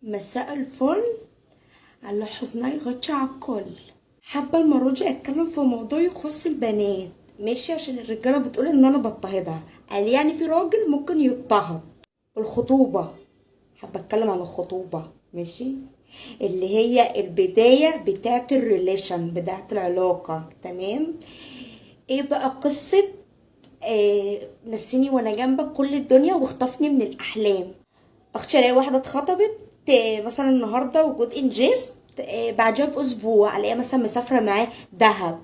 مساء الفل على حزني غطي على الكل. حابة المرة دي اتكلم في موضوع يخص البنات، ماشي؟ عشان الرجالة بتقول ان انا بضطهدها. قال يعني في راجل ممكن يضطهد؟ الخطوبة. حابة اتكلم عن الخطوبة، ماشي؟ اللي هي البداية بتاعت الريليشن، بتاعت العلاقة، تمام؟ ايه بقى قصة نسيني وانا جنبك كل الدنيا واخطفني من الاحلام؟ اختي الاقي واحده اتخطبت مثلا النهارده وجود انجاز، بعدها باسبوع الاقيها مثلا مسافره معاه دهب،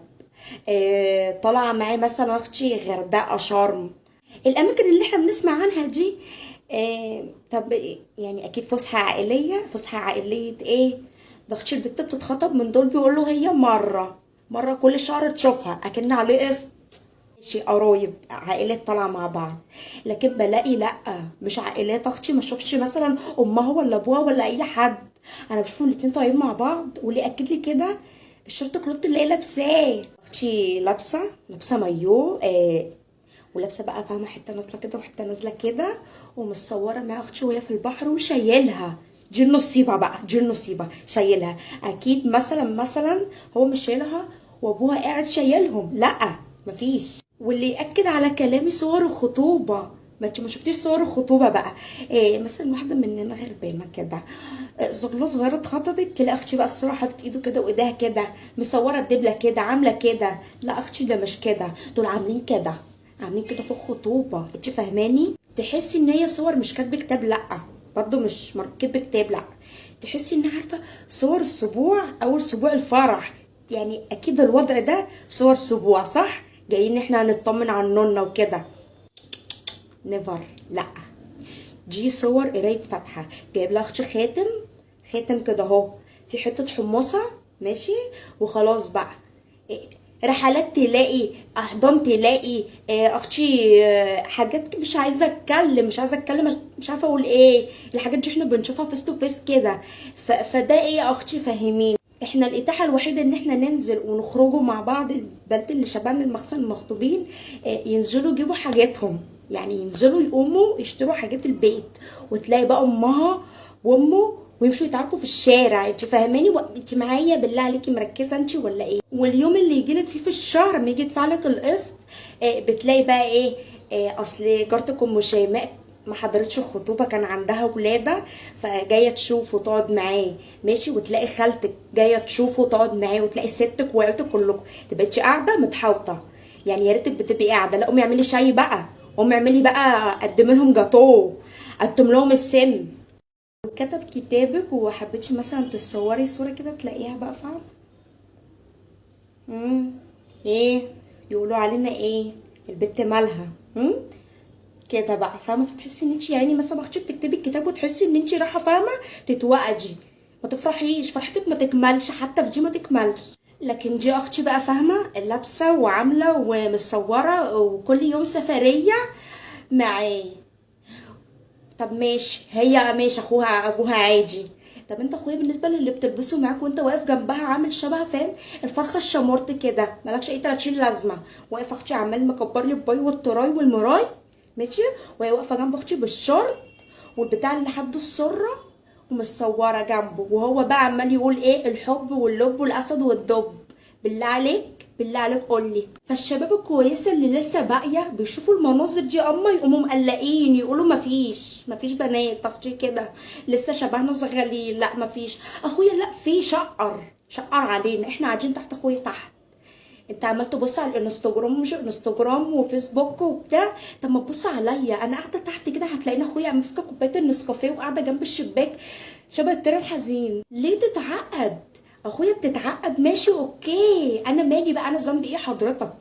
طالعه معاه مثلا اختي غردقه شرم، الاماكن اللي احنا بنسمع عنها دي. طب يعني اكيد فسحه عائليه، فسحه عائليه ايه؟ ده اختي البت بتتخطب من دول بيقولوا هي مره كل شهر تشوفها اكن عليه قسط. شي قرايب عائلات طالعه مع بعض، لكن بلاقي لا، مش عائلات اختي ما اشوفش مثلا امها ولا ابوها ولا اي حد، انا بشوفهم الاتنين طالعين مع بعض. واللي اكد لي كده الشورت كلوت اللي هي لابساه، اختي لابسه مايو، ولابسه بقى فاهمه حته نازله كده وحته نازله كده، ومتصوره مع اختي وهي في البحر وشايلها. دي النصيبه بقى، دي النصيبه شايلها. اكيد مثلا هو مش شايلها وابوها قاعد شايلهم، لا مفيش. واللي ياكد على كلامي صور الخطوبه، ما شفتيش صور الخطوبه بقى؟ مثلا واحده مننا غربانه كده، زغلة صغيرة اتخطبت، تلاقي اختي بقى الصورة حاطط ايده كده وايديها كده، مصورة الدبلة كده، عاملة كده. لا اختي ده مش كده، دول عاملين كده، عاملين كده في الخطوبة. انت فاهماني؟ تحسي ان هي صور مش كاتبة كتاب، لا برضو مش كاتبة كتاب، لا تحسي ان عارفة صور السبوع، اول سبوع الفرح. يعني اكيد الوضع ده صور سبوع، صح؟ جايين احنا هنطمن على النونة وكده. نيفر، لا. دي صور قرايه فاتحه، جايب لها اختي خاتم كده اهو، في حته حمصه، ماشي؟ وخلاص بقى. إيه، رحلات تلاقي، احضان تلاقي، اختي حاجات، مش عايزه اتكلم، مش عارفه اقول ايه. الحاجات دي احنا بنشوفها فيس تو فيس كده. فده ايه يا اختي؟ فاهمين؟ احنا الاتاحه الوحيده ان احنا ننزل ونخرجوا مع بعض، البنات اللي شبهنا المخصن المخطوبين ينزلوا يجيبوا حاجاتهم، يعني ينزلوا يقوموا يشتروا حاجات البيت، وتلاقي بقى امها وامه ويمشوا يتعاركوا في الشارع. انت فاهماني؟ انت معايا بالله عليكي؟ مركزه انت ولا ايه؟ واليوم اللي يجيلك فيه في الشهر ما يجي يدفع لك القسط، بتلاقي بقى ايه؟ اصل جارتك ام شيماء ما حضرتش الخطوبه، كان عندها ولاده فجايه تشوف وتقعد معاه، ماشي؟ وتلاقي خالتك جايه تشوف وتقعد معاه، وتلاقي ستك وعيلتك كلكم تبقى قاعده متحوطه. يعني يا ريتك بتبقي قاعده، لا قومي اعملي شاي بقى، قومي اعملي بقى، قدمي لهم جاتوه، قدم لهم السم. وكتب كتابك وحبيتش مثلا تصوري صوره كده تلاقيها بقى، فاهمه؟ امم ايه يقولوا علينا ايه؟ البت مالها؟ كده بقى، فاهمه؟ فتحسي ان انت يعني مثلا اختي بتكتبي الكتاب وتحسي ان انت رايحه، فاهمه؟ تتوقدي، ما تفرحيش، فرحتك ما تكملش، حتى في دي ما تكملش. لكن دي اختي بقى فاهمه، لابسه وعامله ومصوره وكل يوم سفريه معاه. طب ماشي، هي ماشي، اخوها ابوها عادي. طب انت اخويا بالنسبه للي بتلبسه معاك وانت واقف جنبها عامل شبه، فاهم؟ الفرخه الشمورت كده، مالكش اي 30 لازمه. واقف اختي عمال مكبر لي الباي والتراي والمراي، ماشي؟ وهي واقفه جنب اختي بالشورت والبتاع اللي لحد السره، ومتصوره جنبه، وهو بقى عمال يقول ايه؟ الحب واللب والاسد والدب. بالله عليك، بالله عليك قول لي. فالشباب الكويسه اللي لسه باقيه بيشوفوا المناظر دي، اما يقوموا مقلقين يقولوا مفيش بنات اختي كده لسه شبهنا صغالين، لا مفيش. اخويا لا، في شقر علينا، احنا قاعدين تحت، اخويا تحت. انت عمال تبص على الانستجرام، مش انستجرام وفيسبوك وبتاع؟ طب ما تبص عليا، انا قاعده تحت كده هتلاقيني اخويا ماسكه كوبايه النسكافيه وقاعده جنب الشباك شبه الترى الحزين. ليه تتعقد؟ اخويا بتتعقد، ماشي اوكي، انا مالي بقى؟ انا ذنبي ايه حضرتك؟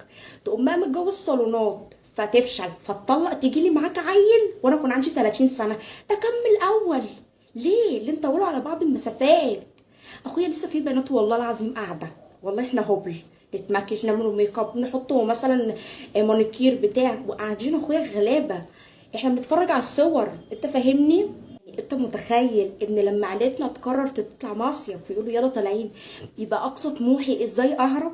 تقوم بقى متجوز صالونات فتفشل فتطلق، تيجي لي معاك عيل وانا اكون عندي 30 سنه، ده كمل اول. ليه نطولوا على بعض المسافات؟ اخويا لسه في بنات والله العظيم قاعده، والله احنا هبل، نتمكش، نعمل ميك اب، نحطه مثلا مانيكير بتاع، وقاعدين اخويا غلابه، احنا بنتفرج على الصور. انت فاهمني؟ انت متخيل ان لما عيلتنا تقرر تطلع مصيف ويقولوا يلا طالعين، يبقى اقصى طموحي ازاي اهرب؟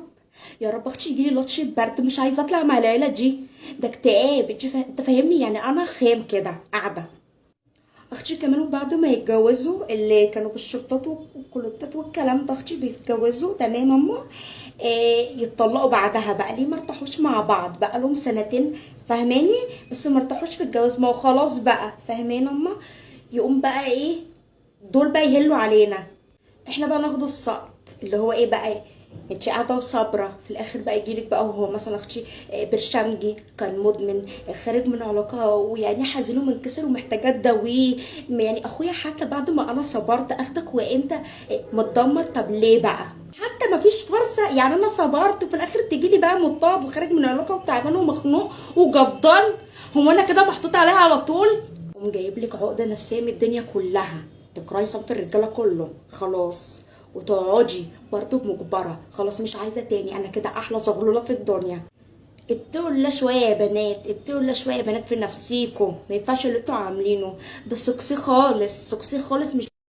يا رب اختي يجيلي لطشه برد، مش عايزه اطلع مع العيله دي، ده اكتئاب. انت فاهمني؟ يعني انا خام كده قاعده، اختي كمان وبعد ما يتجوزوا اللي كانوا بالشرطات والكلوتات والكلام ده، اختي بيتجوزوا تمام اما يتطلقوا بعدها بقى، ليه؟ مرتاحوش مع بعض بقى لهم سنتين، فاهماني؟ بس مرتاحوش في الجواز، ما هو خلاص بقى، فاهمين اما؟ يقوم بقى ايه، دول بقى يهلوا علينا، احنا بقى ناخد السقط اللي هو ايه بقى، انت قاعده وصابره، في الاخر بقى يجيلك بقى وهو مثلا اختي برشامجي كان مدمن، خارج من علاقه ويعني حزين ومنكسر ومحتاجه تداويه، يعني اخويا حتى بعد ما انا صبرت اخدك وانت متدمر، طب ليه بقى؟ حتى ما فيش فرصه، يعني انا صبرت وفي الاخر تجيلي بقى مضطهد وخارج من علاقه وتعبان ومخنوق وجدان، هو انا كده محطوط عليها على طول؟ قوم جايب لك عقده نفسيه من الدنيا كلها، تكرهي صنف الرجاله كله خلاص، وتقعدي برضه مجبره، خلاص مش عايزه تاني، انا كده احلى زغلوله في الدنيا. اتقوا الله شويه يا بنات، اتقوا الله شويه يا بنات في نفسيكم، ما ينفعش اللي انتوا عاملينه ده، سكسي خالص، سكسي خالص، مش